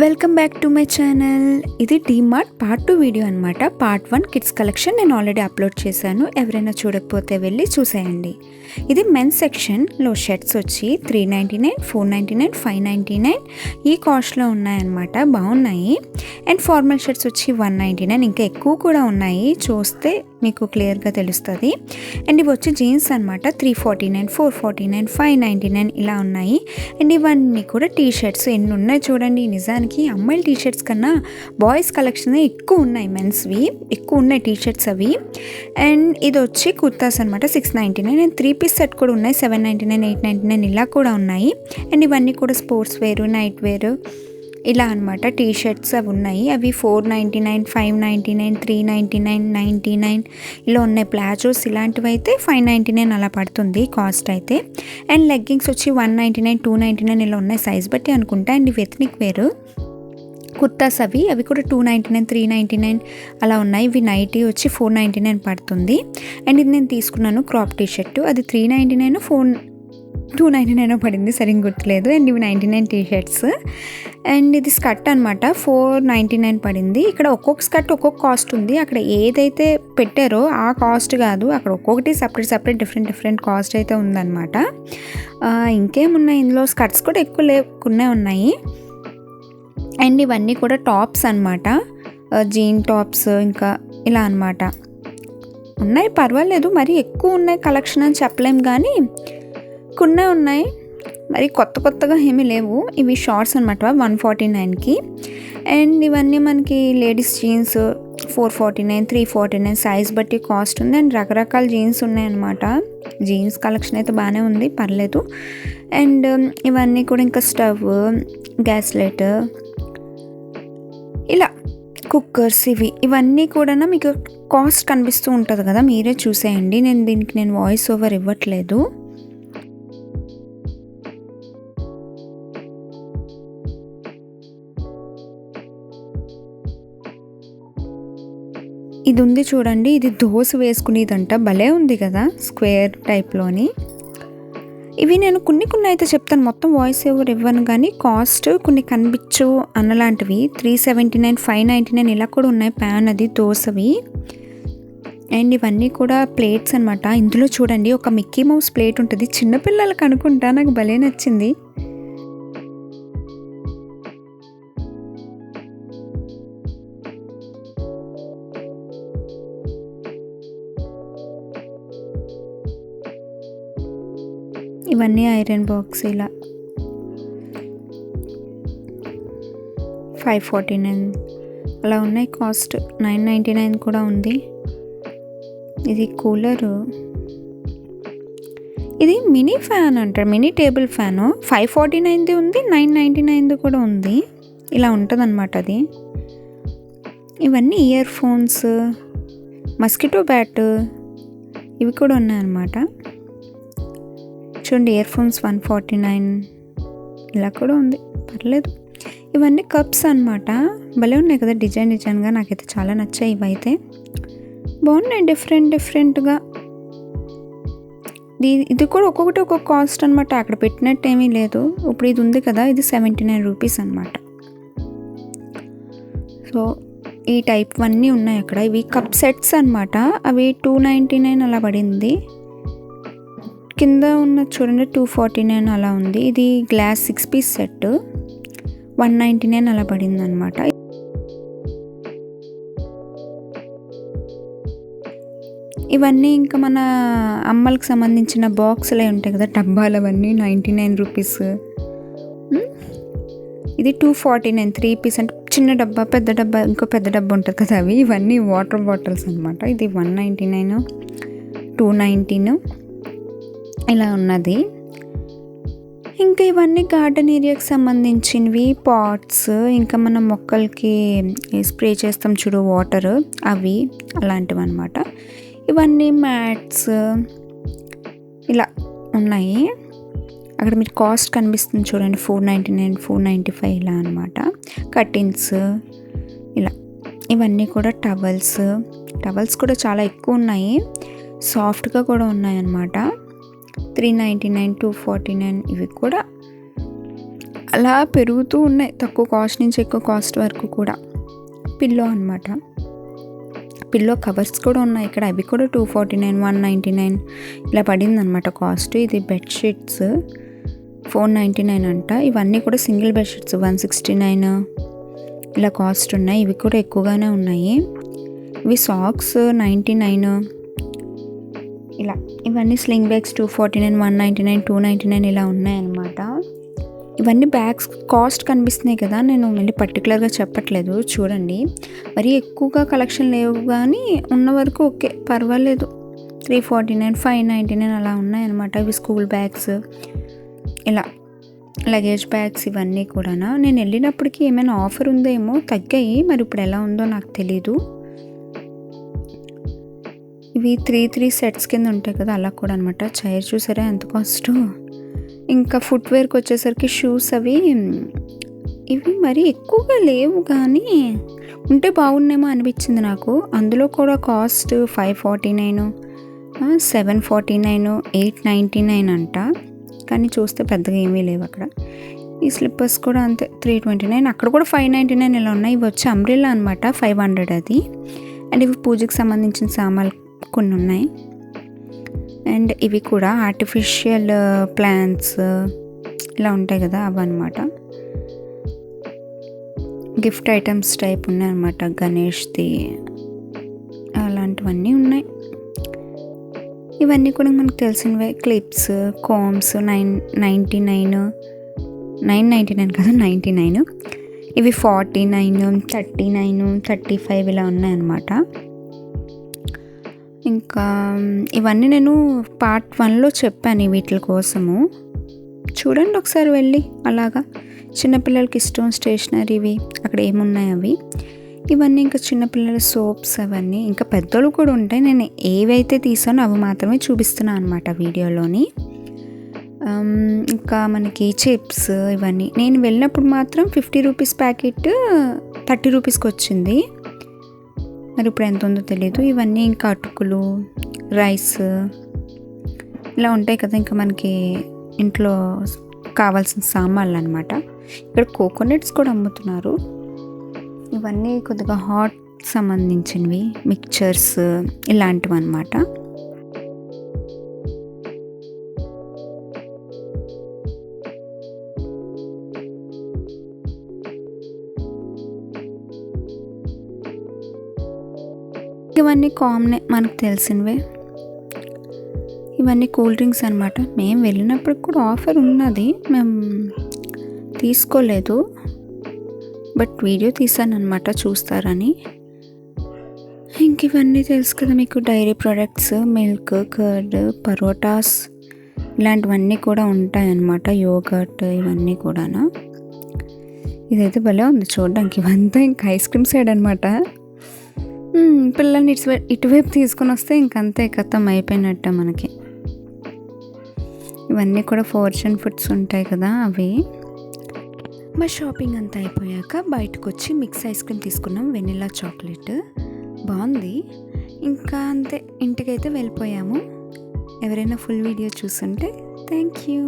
Welcome back to my channel. ఇది DMart part 2 video అనమాట. Part 1 kids collection నేను already upload చేశాను. ఎవరైనా చూడకపోతే వెళ్ళి చూసేయండి. ఇది మెన్స్ సెక్షన్లో షర్ట్స్ వచ్చి $399, $499, $599 ఈ కాస్ట్లో ఉన్నాయన్నమాట. బాగున్నాయి. అండ్ ఫార్మల్ షర్ట్స్ వచ్చి $199, ఇంకా ఎక్కువ కూడా ఉన్నాయి. చూస్తే మీకు క్లియర్గా తెలుస్తుంది. అండ్ ఇవి వచ్చి జీన్స్ అనమాట. $349, $449, $599 ఇలా ఉన్నాయి. అండ్ ఇవన్నీ కూడా టీ షర్ట్స్ ఎన్ని ఉన్నాయి చూడండి. నిజానికి అమ్మాయిల టీ షర్ట్స్ కన్నా బాయ్స్ కలెక్షన్ ఎక్కువ ఉన్నాయి. మెన్స్వి ఎక్కువ ఉన్నాయి టీ షర్ట్స్ అవి. అండ్ ఇది వచ్చి కుర్తాస్ అనమాట. $699. అండ్ 3-piece సెట్ కూడా ఉన్నాయి. $799, $899 ఇలా కూడా ఉన్నాయి. అండ్ ఇవన్నీ కూడా స్పోర్ట్స్ వేరు, నైట్ వేరు ఇలా అనమాట. టీ షర్ట్స్ అవి ఉన్నాయి. అవి $499, $599, $399, $99 ఇలా ఉన్నాయి. ప్లాజోస్ ఇలాంటివి అయితే $599 అలా పడుతుంది కాస్ట్ అయితే. అండ్ లెగ్గింగ్స్ వచ్చి $199, $299 ఇలా ఉన్నాయి. సైజ్ బట్టి అనుకుంటా. అండ్ ఇవి ఎథ్నిక్ వేరు కుర్తాస్ అవి కూడా $299, $399 అలా ఉన్నాయి. ఇవి నైటీ వచ్చి $499 పడుతుంది. అండ్ ఇది నేను తీసుకున్నాను క్రాప్ టీ షర్ట్. అది $399, $299 పడింది, సరిగ్గా గుర్తులేదు. అండ్ ఇవి 99 టీ షర్ట్స్. అండ్ ఇది స్కర్ట్ అనమాట. $499 పడింది. ఇక్కడ ఒక్కొక్క స్కర్ట్ ఒక్కొక్క కాస్ట్ ఉంది. అక్కడ ఏదైతే పెట్టారో ఆ కాస్ట్ కాదు, అక్కడ ఒక్కొక్కటి సపరేట్ డిఫరెంట్ కాస్ట్ అయితే ఉందన్నమాట. ఇంకేమున్నాయి ఇందులో, స్కర్ట్స్ కూడా ఎక్కువ లేకునే ఉన్నాయి. అండ్ ఇవన్నీ కూడా టాప్స్ అనమాట. జీన్ టాప్స్ ఇంకా ఇలా అనమాట ఉన్నాయి. పర్వాలేదు, మరి ఎక్కువ ఉన్నాయి కలెక్షన్ అని చెప్పలేం, కానీ కొన్ని ఉన్నాయి. మరి కొత్తగా ఏమీ లేవు. ఇవి షార్ట్స్ అనమాట. $149కి. అండ్ ఇవన్నీ మనకి లేడీస్ జీన్స్ $449, $349 సైజ్ బట్టి కాస్ట్ ఉంది. అండ్ రకరకాల జీన్స్ ఉన్నాయన్నమాట. జీన్స్ కలెక్షన్ అయితే బాగానే ఉంది, పర్లేదు. అండ్ ఇవన్నీ కూడా ఇంకా స్టవ్, గ్యాస్ లైట్ ఇలా కుక్కర్స్ ఇవన్నీ కూడా మీకు కాస్ట్ కనిపిస్తూ ఉంటుంది కదా, మీరే చూసేయండి. దీనికి వాయిస్ ఓవర్ ఇవ్వట్లేదు. ఇది ఉంది చూడండి, ఇది దోశ వేసుకునేదంట. భలే ఉంది కదా, స్క్వేర్ టైప్లోని. ఇవి నేను కొన్ని అయితే చెప్తాను, మొత్తం వాయిస్ ఓవర్ ఇవ్వను, కానీ కాస్ట్ కొన్ని కనిపించు అన్నలాంటివి. $379, $599 ఇలా కూడా ఉన్నాయి. ప్యాన్ అది దోశవి. అండ్ ఇవన్నీ కూడా ప్లేట్స్ అనమాట. ఇందులో చూడండి ఒక మిక్కీ మౌస్ ప్లేట్ ఉంటుంది. చిన్నపిల్లలకు అనుకుంటా, నాకు భలే నచ్చింది. ఇవన్నీ ఐరన్ బాక్స్ ఇలా $549 అలా ఉన్నాయి. కాస్ట్ $999 కూడా ఉంది. ఇది కూలరు. ఇది మినీ ఫ్యాన్ అంటారు, మినీ టేబుల్ ఫ్యాను. $549 ఉంది, $999 కూడా ఉంది. ఇలా ఉంటుంది అనమాట అది. ఇవన్నీ ఇయర్ ఫోన్స్, మస్కిటో బ్యాట్ ఇవి కూడా ఉన్నాయన్నమాట. చూడండి, ఇయర్ ఫోన్స్ $149 ఇలా కూడా ఉంది, పర్లేదు. ఇవన్నీ కప్స్ అనమాట. భలే ఉన్నాయి కదా, డిజైన్గా. నాకైతే చాలా నచ్చాయి. ఇవైతే బాగున్నాయి, డిఫరెంట్గా. ఇది కూడా ఒక్కొక్కటి ఒక్కొక్క కాస్ట్ అనమాట. అక్కడ పెట్టినట్టు ఏమీ లేదు. ఇప్పుడు ఇది ఉంది కదా, ఇది $79 అనమాట. సో ఈ టైప్ అన్నీ ఉన్నాయి అక్కడ. ఇవి కప్ సెట్స్ అనమాట. అవి $299 అలా పడింది. కింద ఉన్న చూడండి $249 అలా ఉంది. ఇది గ్లాస్ 6-piece సెట్ $199 అలా పడింది అనమాట. ఇవన్నీ ఇంకా మన అమ్మలకు సంబంధించిన బాక్సులు ఉంటాయి కదా, డబ్బాలు, అవన్నీ $99. ఇది $249 3-piece అంటే చిన్న డబ్బా, పెద్ద డబ్బా, ఇంకో పెద్ద డబ్బా ఉంటుంది కదా అవి. ఇవన్నీ వాటర్ బాటిల్స్ అనమాట. ఇది $199, $219 ఇలా ఉన్నది. ఇంకా ఇవన్నీ గార్డెన్ ఏరియాకి సంబంధించినవి. పాట్స్, ఇంకా మనం మొక్కలకి స్ప్రే చేస్తాం చూడు వాటర్, అవి అలాంటివి అనమాట. ఇవన్నీ మ్యాట్స్ ఇలా ఉన్నాయి. అక్కడ మీరు కాస్ట్ కనిపిస్తుంది చూడండి, $499, $495 ఇలా అనమాట. కర్టెన్స్ ఇలా. ఇవన్నీ కూడా టవల్స్ కూడా చాలా ఎక్కువ ఉన్నాయి. సాఫ్ట్గా కూడా ఉన్నాయన్నమాట. $399, $249 ఇవి కూడా అలా పెరుగుతూ ఉన్నాయి, తక్కువ కాస్ట్ నుంచి ఎక్కువ కాస్ట్ వరకు కూడా. పిల్లో అనమాట, పిల్లో కవర్స్ కూడా ఉన్నాయి ఇక్కడ. అవి కూడా 249, 199 ఇలా పడింది అనమాట కాస్ట్. ఇది బెడ్షీట్స్ 499 అంట. ఇవన్నీ కూడా సింగిల్ బెడ్షీట్స్ 169 ఇలా కాస్ట్ ఉన్నాయి. ఇవి కూడా ఎక్కువగానే ఉన్నాయి. ఇవి సాక్స్ 99 ఇలా. ఇవన్నీ స్లింగ్ బ్యాగ్స్ 249, 199, 299 ఇలా ఉన్నాయన్నమాట. ఇవన్నీ బ్యాగ్స్ కాస్ట్ కనిపిస్తున్నాయి కదా, నేను మళ్ళీ పర్టికులర్గా చెప్పట్లేదు, చూడండి. మరి ఎక్కువగా కలెక్షన్ లేవు కానీ ఉన్న వరకు ఓకే, పర్వాలేదు. 349, 599 అలా ఉన్నాయన్నమాట. ఇవి స్కూల్ బ్యాగ్స్, ఇలా లగేజ్ బ్యాగ్స్ ఇవన్నీ కూడా. నేను వెళ్ళినప్పటికీ ఏమైనా ఆఫర్ ఉందేమో, తగ్గాయి. మరి ఇప్పుడు ఎలా ఉందో నాకు తెలీదు. ఇవి 3 సెట్స్ కింద ఉంటాయి కదా, అలా కూడా అనమాట. చైర్ చూసారా ఎంత కాస్ట్. ఇంకా ఫుట్వేర్కి వచ్చేసరికి షూస్ అవి ఇవి మరి ఎక్కువగా లేవు కానీ ఉంటే బాగున్నేమో అనిపించింది నాకు. అందులో కూడా కాస్ట్ 549, 749, 899 అంట. కానీ చూస్తే పెద్దగా ఏమీ లేవు అక్కడ. ఈ స్లిప్పర్స్ కూడా అంతే 329, అక్కడ కూడా 599 ఇలా ఉన్నాయి. ఇవి వచ్చి అంబ్రెల్లా అనమాట, 500 అది. అండ్ ఇవి పూజకి సంబంధించిన సామాన్లు కొన్ని ఉన్నాయి. అండ్ ఇవి కూడా ఆర్టిఫిషియల్ ప్లాంట్స్ ఇలా ఉంటాయి కదా, అవన్నమాట. గిఫ్ట్ ఐటమ్స్ టైప్ ఉన్నాయి అనమాట, గణేష్ది అలాంటివన్నీ ఉన్నాయి. ఇవన్నీ కూడా మనకు తెలిసినవే. క్లిప్స్, కామ్స్ 999 కదా, 99. ఇవి 49, 39, 35 ఇలా ఉన్నాయన్నమాట. ఇంకా ఇవన్నీ నేను పార్ట్ 1లో చెప్పాను వీటి కోసము. చూడండి ఒకసారి వెళ్ళి. అలాగా చిన్నపిల్లలకి ఇష్టం స్టేషనరీవి అక్కడ ఏమున్నాయి అవి. ఇవన్నీ ఇంకా చిన్నపిల్లల సోప్స్ అవన్నీ. ఇంకా పెద్దలు కూడా ఉంటాయి. నేను ఏవైతే తీసానో అవి మాత్రమే చూపిస్తున్నాను అనమాట వీడియోలోని. ఇంకా మనకి చిప్స్ ఇవన్నీ. నేను వెళ్ళినప్పుడు మాత్రం 50 రూపీస్ ప్యాకెట్ 30 రూపీస్కి వచ్చింది. మరి ఇప్పుడు ఎంత ఉందో తెలీదు. ఇవన్నీ ఇంకా అటుకులు, రైస్ ఇలా ఉంటాయి కదా, ఇంకా మనకి ఇంట్లో కావాల్సిన సామాన్లు అనమాట. ఇక్కడ కోకోనట్స్ కూడా అమ్ముతున్నారు. ఇవన్నీ కొద్దిగా హాట్ సంబంధించినవి, మిక్చర్స్ ఇలాంటివి అనమాట. ఇవన్నీ కామనే మనకు తెలిసినవే. ఇవన్నీ కూల్ డ్రింక్స్ అనమాట. మేము వెళ్ళినప్పుడు కూడా ఆఫర్ ఉన్నది, మేము తీసుకోలేదు. బట్ వీడియో తీసాను అనమాట, చూస్తారని. ఇంక ఇవన్నీ తెలుసు కదా మీకు, dairy products, milk, curd, parottas ఇలాంటివన్నీ కూడా ఉంటాయన్నమాట. యోగర్ట్ ఇవన్నీ కూడా. ఇదైతే భలే ఉంది చూడడానికి. ఇవంతా ఇంకా ఐస్ క్రీమ్ సైడ్ అనమాట. పిల్లల్ని ఇటువైపు తీసుకొని వస్తే ఇంకంతే, కథం అయిపోయినట్ట మనకి. ఇవన్నీ కూడా ఫోర్చ్యూన్ ఫుడ్స్ ఉంటాయి కదా, అవి. మా షాపింగ్ అంతా అయిపోయాక బయటకు వచ్చి మిక్స్ ఐస్ క్రీమ్ తీసుకున్నాం, వెనిలా చాక్లెట్. బాగుంది. ఇంకా అంతే, ఇంటికైతే వెళ్ళిపోయాము. ఎవరైనా ఫుల్ వీడియో చూస్తుంటే థ్యాంక్ యూ.